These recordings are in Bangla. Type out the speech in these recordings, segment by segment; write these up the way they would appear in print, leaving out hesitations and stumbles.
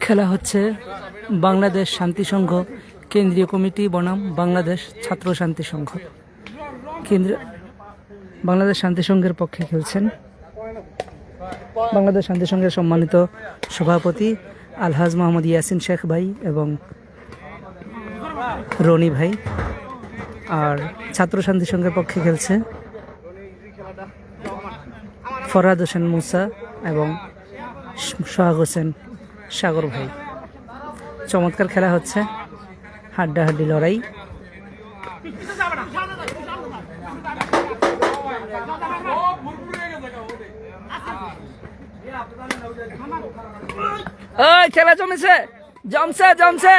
খেলা হচ্ছে বাংলাদেশ শান্তি সংঘ কেন্দ্রীয় কমিটি বনাম বাংলাদেশ ছাত্র শান্তি সংঘ। বাংলাদেশ শান্তি সংঘের পক্ষে খেলছেন বাংলাদেশ শান্তি সংঘের সম্মানিত সভাপতি আলহাজ মোহাম্মদ ইয়াসিন শেখ ভাই এবং রনি ভাই, আর ছাত্র শান্তি সংঘের পক্ষে খেলছে ফরহাদ হোসেন মুসা এবং সোহাগ হোসেন সাগর ভাই। চমৎকার খেলা হচ্ছে, হাড্ডাহাড্ডি লড়াই। ওই খেলা জমেছে, জমছে জমছে।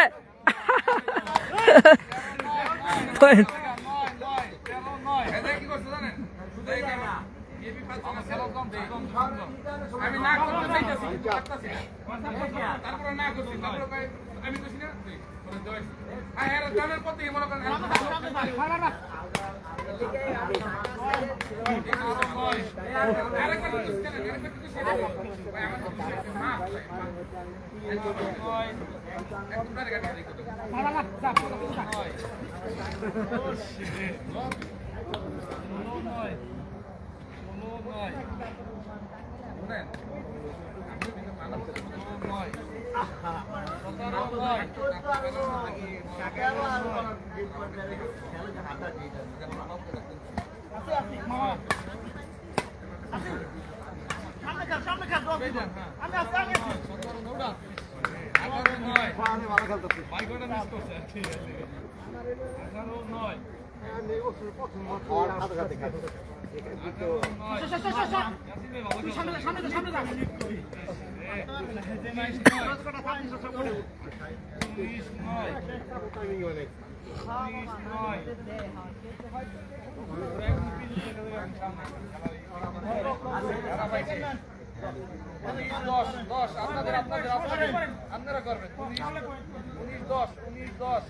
আপনারা করবেন 19-10 19-10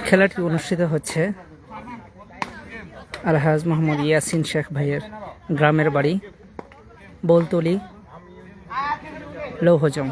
খেলাটি অনুষ্ঠিত হচ্ছে আলহাজ মোহাম্মদ ইয়াসিন শেখ ভাইয়ের গ্রামের বাড়ি বলতলি লৌহজং।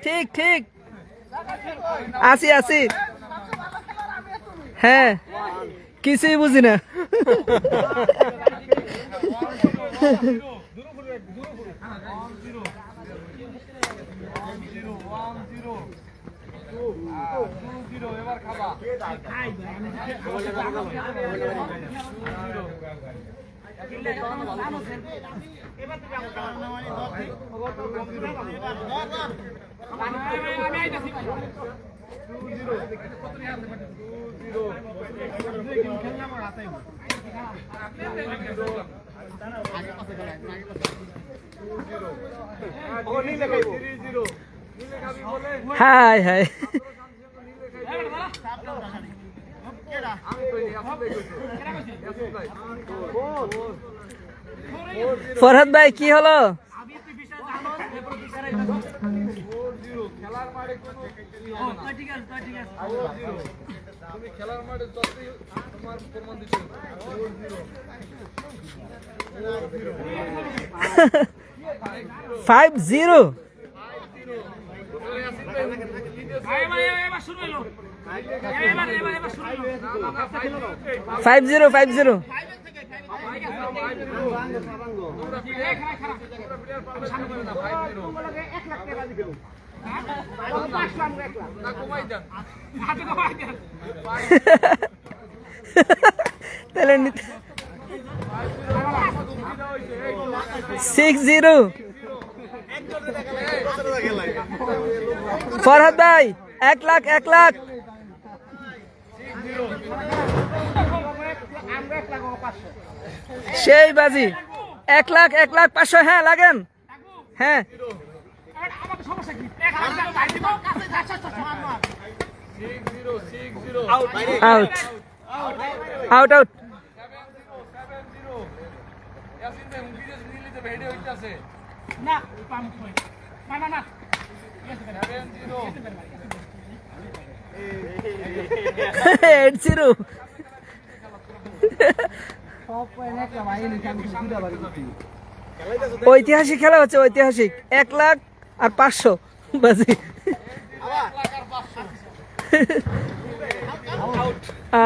ঠিক ঠিক আসি আসি, হ্যাঁ কিছুই বুঝি না। হাই হাই ফরহাদ ভাই কি হলো? খেলার মাঠে যতই তোমার প্রমাণ দিতে 5-0 5-0 5-0 তাহলে 6-0 ফরহাদ ভাই 1 লাখ 1 লাখ সেই বাজি 1 লাখ 500 হ্যাঁ লাগেন হ্যাঁ out out out eight zero ঐতিহাসিক খেলা হচ্ছে ঐতিহাসিক 1 লাখ আর 500 বাজি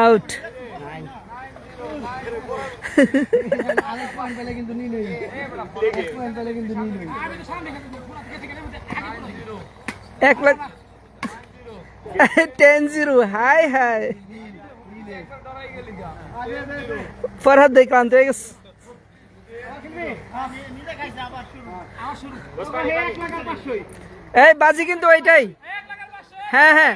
আউট এক লাখ 10-0 হাই হাই ফরহাদ ভাই ক্লান্ত হয়ে গেছে এই বাজি কিন্তু ওইটাই হ্যাঁ হ্যাঁ